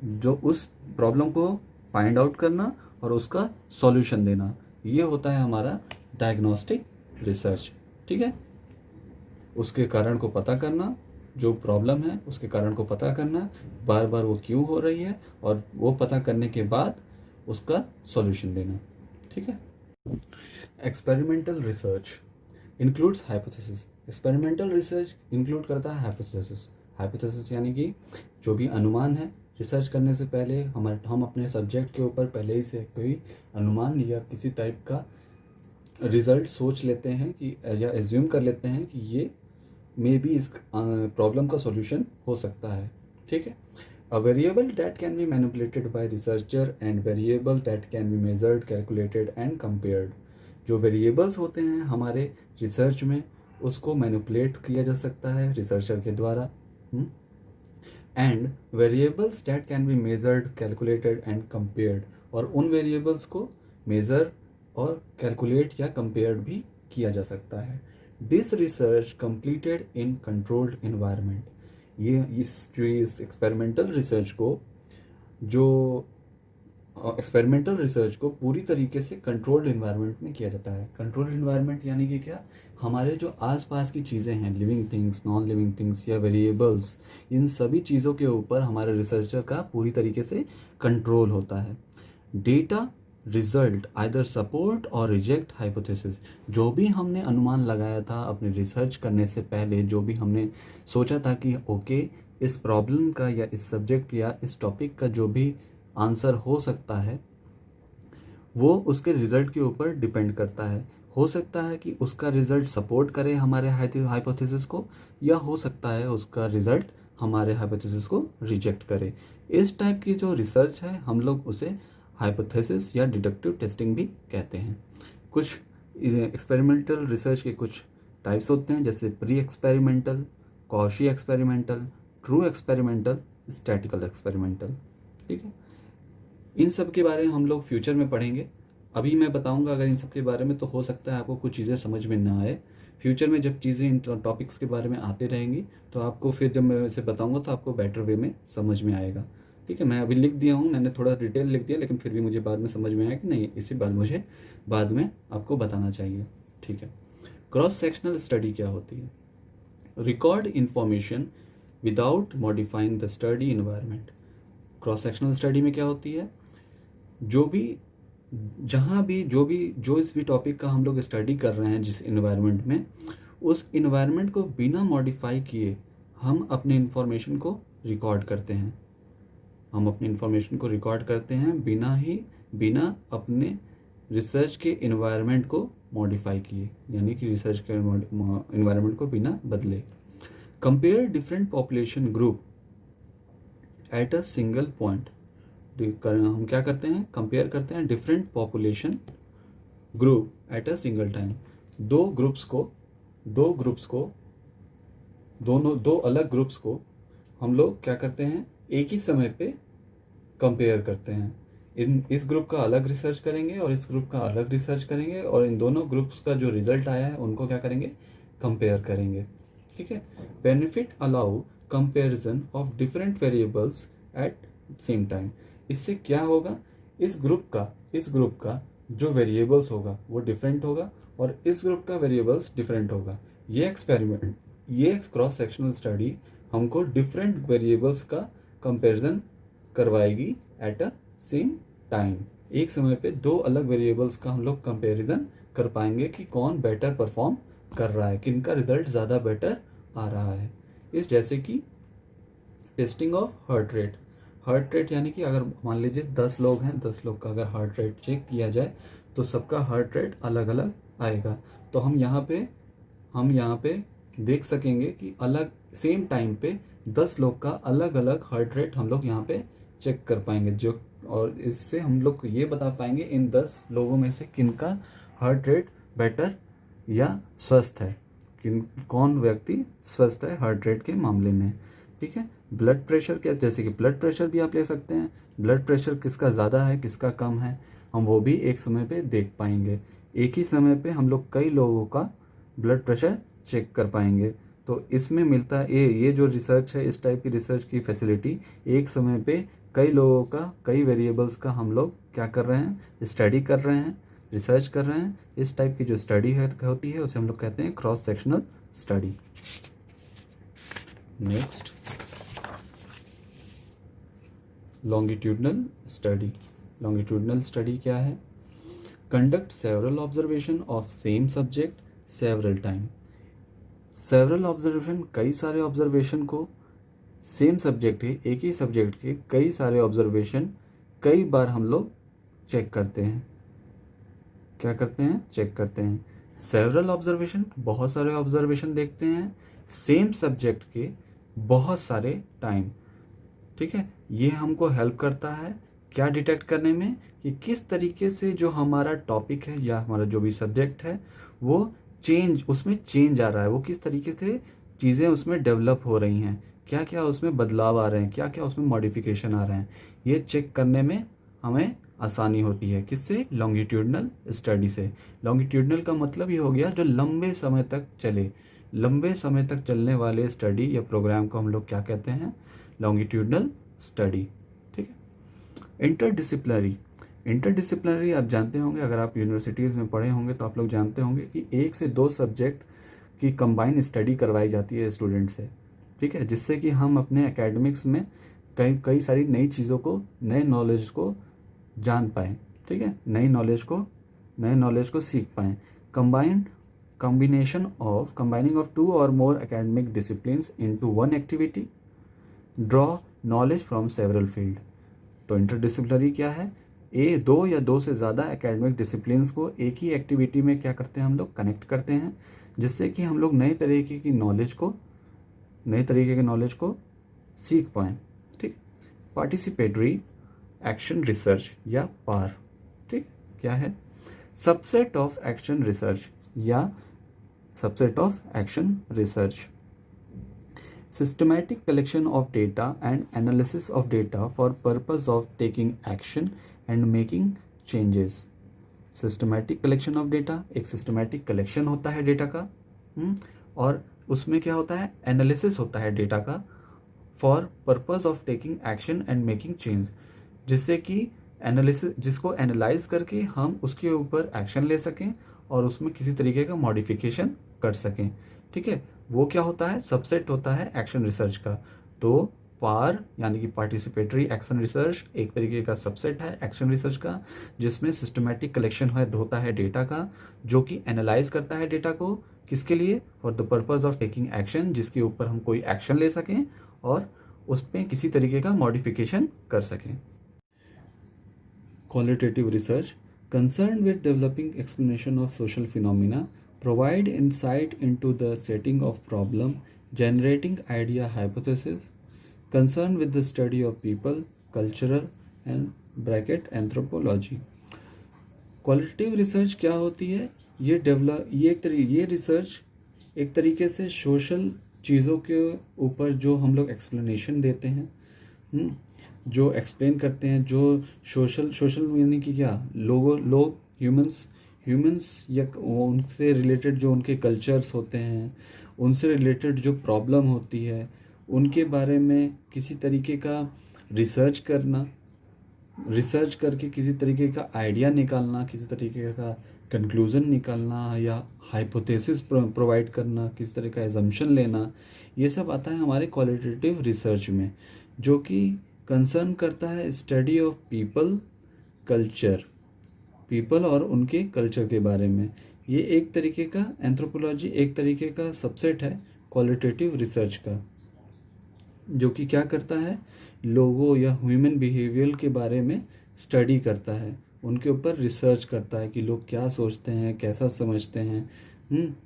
जो उस प्रॉब्लम को फाइंड आउट करना और उसका सॉल्यूशन देना, ये होता है हमारा डायग्नोस्टिक रिसर्च। ठीक है, उसके कारण को पता करना, जो प्रॉब्लम है उसके कारण को पता करना, बार बार वो क्यों हो रही है, और वो पता करने के बाद उसका सॉल्यूशन देना। ठीक है। Experimental research includes hypothesis. Experimental research include करता है हाइपोथेसिस। हाइपोथेसिस यानी कि जो भी अनुमान है, रिसर्च करने से पहले हम अपने सब्जेक्ट के ऊपर पहले ही से कोई अनुमान या किसी टाइप का रिजल्ट सोच लेते हैं कि, या एज्यूम कर लेते हैं कि ये मे बी इस प्रॉब्लम का सॉल्यूशन हो सकता है। ठीक है। A variable that can be manipulated bye researcher and variable that can be measured, calculated and compared. जो वेरिएबल्स होते हैं हमारे रिसर्च में, उसको मैनिपुलेट किया जा सकता है रिसर्चर के द्वारा। And variables that can be measured, calculated and compared, और उन वेरिएबल्स को मेजर और कैलकुलेट या कंपेयर्ड भी किया जा सकता है। This research completed in controlled environment. ये इस एक्सपेरिमेंटल रिसर्च को, जो एक्सपेरिमेंटल रिसर्च को पूरी तरीके से कंट्रोल्ड इन्वायरमेंट में किया जाता है। कंट्रोल्ड इन्वायरमेंट यानी कि क्या? हमारे जो आसपास की चीज़ें हैं, living things, non living things या वेरिएबल्स, इन सभी चीज़ों के ऊपर हमारे रिसर्चर का पूरी तरीके से कंट्रोल होता है। डेटा रिजल्ट आइदर सपोर्ट और रिजेक्ट हाइपोथेसिस। जो भी हमने अनुमान लगाया था अपने रिसर्च करने से पहले, जो भी हमने सोचा था कि ओके इस प्रॉब्लम का या इस सब्जेक्ट या इस टॉपिक का जो भी आंसर हो सकता है, वो उसके रिजल्ट के ऊपर डिपेंड करता है। हो सकता है कि उसका रिजल्ट सपोर्ट करे हमारे हाइपोथेसिस को, या हो सकता है उसका रिजल्ट हमारे हाइपोथेसिस को रिजेक्ट करे। इस टाइप की जो रिसर्च है हम लोग उसे हाइपोथेसिस या डिडक्टिव टेस्टिंग भी कहते हैं। कुछ एक्सपेरिमेंटल रिसर्च के कुछ टाइप्स होते हैं, जैसे pre experimental, Cauchy experimental, true experimental, statistical experimental. ठीक है, इन सब के बारे में हम लोग फ्यूचर में पढ़ेंगे। अभी मैं बताऊंगा अगर इन सब के बारे में, तो हो सकता है आपको कुछ चीज़ें समझ में ना आए। फ्यूचर में जब चीज़ें इन टॉपिक्स के बारे में आते रहेंगी तो आपको फिर जब मैं इसे बताऊंगा तो आपको बेटर वे में समझ में आएगा। ठीक है, मैं अभी लिख दिया हूँ, मैंने थोड़ा डिटेल लिख दिया, लेकिन फिर भी मुझे बाद में समझ में आया कि नहीं, इसी बात मुझे बाद में आपको बताना चाहिए। ठीक है। क्रॉस सेक्शनल स्टडी क्या होती है? Record information without modifying the study environment. Cross sectional study में क्या होती है? जो भी, जहाँ भी, जो इस भी टॉपिक का हम लोग स्टडी कर रहे हैं जिस इन्वायरमेंट में, उस इन्वायरमेंट को बिना मॉडिफाई किए हम अपने इंफॉर्मेशन को रिकॉर्ड करते हैं। हम अपनी इंफॉर्मेशन को रिकॉर्ड करते हैं बिना अपने रिसर्च के इन्वायरमेंट को मॉडिफाई किए, यानी कि रिसर्च के इन्वायरमेंट को बिना बदले। Compare different population group at a single point. हम क्या करते हैं? कंपेयर करते हैं different population group at a single time. दो अलग ग्रुप्स को हम लोग क्या करते हैं? एक ही समय पे कंपेयर करते हैं। इस ग्रुप का अलग रिसर्च करेंगे और इस ग्रुप का अलग रिसर्च करेंगे, और इन दोनों ग्रुप्स का जो रिजल्ट आया है उनको क्या करेंगे, कंपेयर करेंगे। ठीक है। Benefit allow comparison of different variables at same time. इससे क्या होगा, इस ग्रुप का जो वेरिएबल्स होगा वो डिफरेंट होगा और इस ग्रुप का वेरिएबल्स डिफरेंट होगा। ये क्रॉस सेक्शनल स्टडी हमको डिफरेंट वेरिएबल्स का कंपैरिजन करवाएगी एट अ सेम टाइम। एक समय पे दो अलग वेरिएबल्स का हम लोग कंपैरिजन कर पाएंगे कि कौन बेटर परफॉर्म कर रहा है, किनका रिजल्ट ज़्यादा बेटर आ रहा है। इस जैसे कि टेस्टिंग ऑफ हार्ट रेट यानी कि अगर मान लीजिए 10 लोग हैं, 10 लोग का अगर हार्ट रेट चेक किया जाए तो सबका हार्ट रेट अलग अलग आएगा। तो हम यहाँ पे देख सकेंगे कि अलग सेम टाइम पे 10 लोग का अलग अलग हार्ट रेट हम लोग यहाँ पे चेक कर पाएंगे, जो और इससे हम लोग ये बता पाएंगे इन 10 लोगों में से किनका हार्ट रेट बेटर या स्वस्थ है, कौन व्यक्ति स्वस्थ है हार्ट रेट के मामले में। ठीक है। ब्लड प्रेशर क्या, जैसे कि ब्लड प्रेशर भी आप ले सकते हैं, ब्लड प्रेशर किसका ज़्यादा है किसका कम है, हम वो भी एक समय पे देख पाएंगे। एक ही समय पे हम लोग कई लोगों का ब्लड प्रेशर चेक कर पाएंगे। तो इसमें मिलता है ये जो रिसर्च है, इस टाइप की रिसर्च की फैसिलिटी, एक समय पे कई लोगों का, कई वेरिएबल्स का हम लोग क्या कर रहे हैं, स्टडी कर रहे हैं, रिसर्च कर रहे हैं। इस टाइप की जो स्टडी होती है उसे हम लोग कहते हैं cross sectional study. Next, longitudinal study. Longitudinal study क्या है? Conduct several observation of same subject several time. Several observation, कई सारे ऑब्जर्वेशन को, सेम सब्जेक्ट है, एक ही सब्जेक्ट के कई सारे ऑब्जर्वेशन कई बार हम लोग चेक करते हैं। क्या करते हैं? चेक करते हैं। सेवरल ऑब्जर्वेशन, बहुत सारे ऑब्जर्वेशन देखते हैं सेम सब्जेक्ट के बहुत सारे टाइम। ठीक है। ये हमको हेल्प करता है क्या डिटेक्ट करने में कि किस तरीके से जो हमारा टॉपिक है या हमारा जो भी सब्जेक्ट है वो उसमें चेंज आ रहा है, वो किस तरीके से चीज़ें उसमें डेवलप हो रही हैं, क्या क्या उसमें बदलाव आ रहे हैं, क्या क्या उसमें मॉडिफिकेशन आ रहे हैं। ये चेक करने में हमें आसानी होती है। किससे? लॉन्गिट्यूडनल स्टडी से। लॉन्गिट्यूडनल का मतलब ये हो गया जो लंबे समय तक चले, लंबे समय तक चलने वाले स्टडी या प्रोग्राम को हम लोग क्या कहते हैं? Longitudinal study. ठीक है। इंटरडिसिप्लिनरी आप जानते होंगे, अगर आप यूनिवर्सिटीज़ में पढ़े होंगे तो आप लोग जानते होंगे कि 1 से 2 सब्जेक्ट की कंबाइन स्टडी करवाई जाती है स्टूडेंट से। ठीक है। जिससे कि हम अपने एकेडमिक्स में कई सारी नई चीज़ों को, नए नॉलेज को जान पाएँ। ठीक है। नए नॉलेज को सीख पाएँ। combining of 2 or more academic disciplines into one activity, draw knowledge from several field। तो इंटरडिसिप्लिनरी क्या है? 2 या 2 से ज़्यादा एकेडमिक डिसिप्लिन्स को एक ही एक्टिविटी में क्या करते हैं, हम लोग कनेक्ट करते हैं, जिससे कि हम लोग नए तरीके की नॉलेज को सीख पाएँ। ठीक। पार्टिसिपेटरी एक्शन रिसर्च या पार। ठीक। क्या है? सबसेट ऑफ एक्शन रिसर्च या subset of action research. Systematic collection of data and analysis of data for purpose of taking action and making changes। Systematic collection of data, एक systematic collection होता है data का, और उसमें क्या होता है? एनालिसिस होता है डेटा का for purpose of taking action and making change, जिससे कि जिसको एनालाइज करके हम उसके ऊपर एक्शन ले सकें और उसमें किसी तरीके का मॉडिफिकेशन कर सकें। ठीक है। वो क्या होता है? सबसेट होता है एक्शन रिसर्च का। तो पार यानी कि पार्टिसिपेटरी एक्शन रिसर्च एक तरीके का सबसेट है एक्शन रिसर्च का, जिसमें सिस्टमैटिक कलेक्शन होता है डेटा का, जो कि एनालाइज करता है डेटा को, किसके लिए? For the purpose of taking action, जिसके ऊपर हम कोई एक्शन ले सकें और उसमें किसी तरीके का मॉडिफिकेशन कर सकें। Qualitative research concerned with developing explanation of social phenomena, provide insight into the setting of problem, generating idea hypothesis, concerned with the study of people, cultural and anthropology। Qualitative research क्या होती है? ये research एक तरीके से social चीज़ों के ऊपर जो हम लोग एक्सप्लेनेशन देते हैं, जो एक्सप्लेन करते हैं, जो सोशल यानी कि क्या, लोग ह्यूमंस या उनसे रिलेटेड जो उनके कल्चर्स होते हैं, उनसे रिलेटेड जो प्रॉब्लम होती है, उनके बारे में किसी तरीके का रिसर्च करना, रिसर्च करके किसी तरीके का आइडिया निकालना, किसी तरीके का कंक्लूजन निकालना या हाइपोथेसिस प्रोवाइड करना, किसी तरह का एजम्पशन लेना, ये सब आता है हमारे क्वालिटेटिव रिसर्च में, जो कि कंसर्न करता है स्टडी ऑफ पीपल और उनके कल्चर के बारे में। ये एक तरीके का एंथ्रोपोलॉजी, एक तरीके का सबसेट है क्वालिटेटिव रिसर्च का, जो कि क्या करता है, लोगों या ह्यूमन बिहेवियर के बारे में स्टडी करता है, उनके ऊपर रिसर्च करता है कि लोग क्या सोचते हैं, कैसा समझते हैं,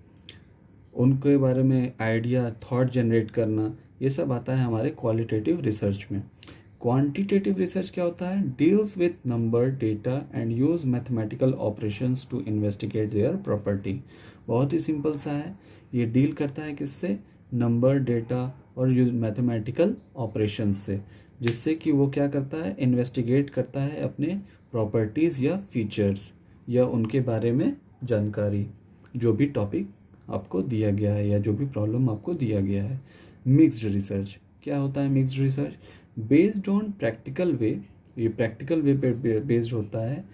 उनके बारे में आइडिया, थॉट जनरेट करना, ये सब आता है हमारे क्वालिटेटिव रिसर्च में। क्वांटिटेटिव रिसर्च क्या होता है, deals with number, data and use mathematical operations to investigate their property. बहुत ही सिंपल सा है, ये डील करता है किससे, नंबर, डेटा और यूज मैथमेटिकल ऑपरेशंस से, जिससे कि वो क्या करता है, इन्वेस्टिगेट करता है अपने प्रॉपर्टीज़ या फीचर्स या उनके बारे में जानकारी, जो भी टॉपिक आपको दिया गया है या जो भी प्रॉब्लम आपको दिया गया है। मिक्स्ड रिसर्च क्या होता है, mixed research based on practical way, ये प्रैक्टिकल वे पे बेस्ड होता है,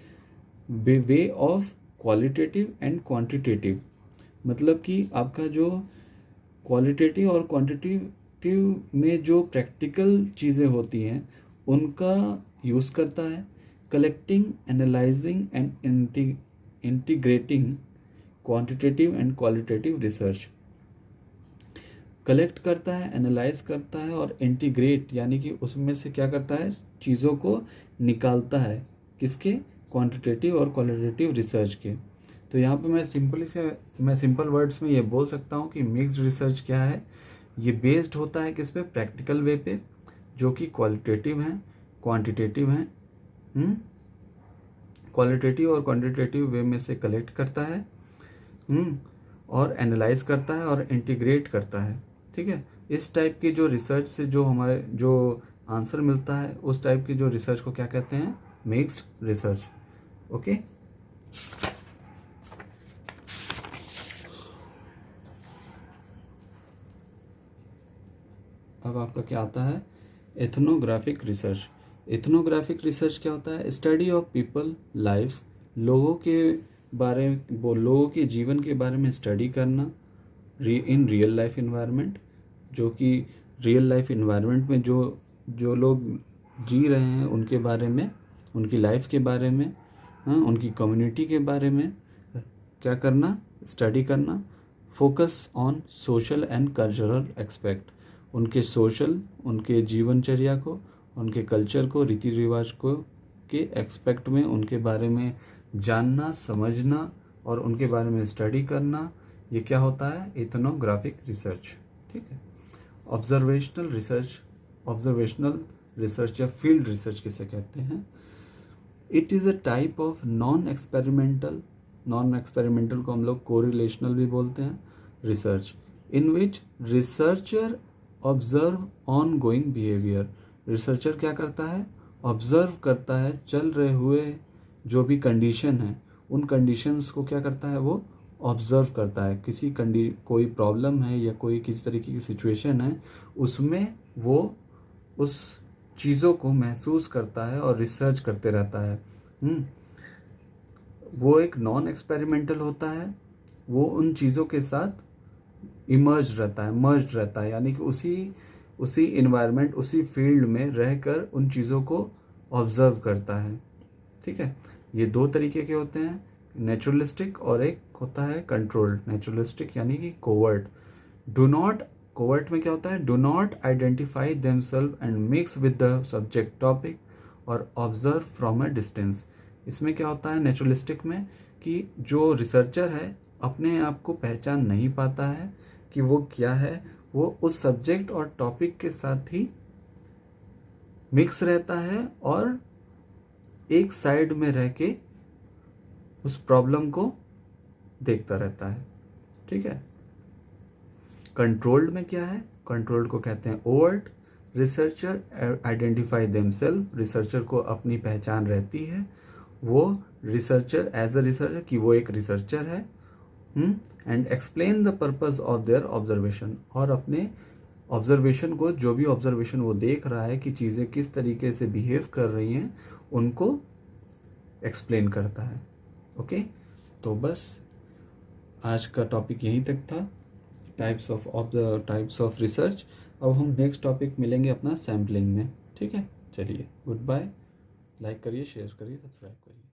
way of qualitative and quantitative, मतलब कि आपका जो क्वालिटेटिव और क्वांटिटेटिव में जो प्रैक्टिकल चीज़ें होती हैं उनका यूज़ करता है, collecting, analysing and integrating quantitative and qualitative research. Collect करता है, एनालाइज करता है और इंटीग्रेट यानी कि उसमें से क्या करता है, चीज़ों को निकालता है, किसके, क्वांटिटेटिव और क्वालिटेटिव रिसर्च के। तो यहाँ पे मैं सिंपल वर्ड्स में ये बोल सकता हूँ कि मिक्स्ड रिसर्च क्या है, ये बेस्ड होता है किस पे, प्रैक्टिकल वे पे, जो कि क्वालिटेटिव हैं, क्वांटिटेटिव हैं, क्वालिटेटिव और क्वांटिटेटिव वे में से कलेक्ट करता है, और एनालाइज करता है और इंटीग्रेट करता है। ठीक है, इस टाइप की जो रिसर्च से जो हमारे जो आंसर मिलता है, उस टाइप की जो रिसर्च को क्या कहते हैं, मिक्स्ड रिसर्च। ओके, अब आपका क्या आता है, एथनोग्राफिक रिसर्च। एथनोग्राफिक रिसर्च क्या होता है, स्टडी ऑफ पीपल लाइफ्स, लोगों के जीवन के बारे में स्टडी करना इन रियल लाइफ इन्वायरमेंट, जो कि रियल लाइफ इन्वायरमेंट में जो लोग जी रहे हैं उनके बारे में, उनकी लाइफ के बारे में, उनकी कम्युनिटी के बारे में क्या करना, स्टडी करना। Focus on social and cultural expect, उनके जीवनचर्या को, उनके कल्चर को, रीति रिवाज को के एक्सपेक्ट में उनके बारे में जानना, समझना और उनके बारे में स्टडी करना, ये क्या होता है, एथनोग्राफिक रिसर्च। ठीक है, ऑब्जर्वेशनल रिसर्च या फील्ड रिसर्च किसे कहते हैं, it is a type of non experimental को हम लोग कोरिलेशनल भी बोलते हैं, research in which researcher observe on going behaviour. Researcher क्या करता है, ऑब्जर्व करता है चल रहे हुए जो भी कंडीशन है, उन कंडीशंस को क्या करता है, वो ऑब्जर्व करता है। कोई प्रॉब्लम है या कोई किसी तरीके की सिचुएशन है, उसमें वो उस चीज़ों को महसूस करता है और रिसर्च करते रहता है। वो एक नॉन एक्सपेरिमेंटल होता है, वो उन चीज़ों के साथ मर्ज रहता है, यानी कि उसी इन्वायरमेंट, उसी फील्ड में रहकर उन चीज़ों को ऑब्जर्व करता है। ठीक है, ये दो तरीके के होते हैं, नेचुरलिस्टिक और एक होता है कंट्रोल्ड। नेचुरलिस्टिक यानी कि कोवर्ट में क्या होता है, do not identify themselves and mix with the subject topic और ऑब्जर्व फ्रॉम अ डिस्टेंस। इसमें क्या होता है नेचुरलिस्टिक में, कि जो रिसर्चर है अपने आप को पहचान नहीं पाता है कि वो क्या है, वो उस सब्जेक्ट और टॉपिक के साथ ही मिक्स रहता है और एक साइड में रह के उस प्रॉब्लम को देखता रहता है। ठीक है, कंट्रोल्ड में क्या है, कंट्रोल्ड को कहते हैं overt, researcher identify themselves, researcher को अपनी पहचान रहती है, वो रिसर्चर एज अ रिसर्चर कि वो एक रिसर्चर है, and explain the purpose of their observation, और अपने ऑब्जर्वेशन को, जो भी ऑब्जर्वेशन वो देख रहा है कि चीज़ें किस तरीके से बिहेव कर रही हैं, उनको एक्सप्लेन करता है। ओके, तो बस आज का टॉपिक यहीं तक था, टाइप्स ऑफ रिसर्च। अब हम नेक्स्ट टॉपिक मिलेंगे अपना सैम्पलिंग में। ठीक है, चलिए गुड बाय। लाइक करिए, शेयर करिए, सब्सक्राइब करिए।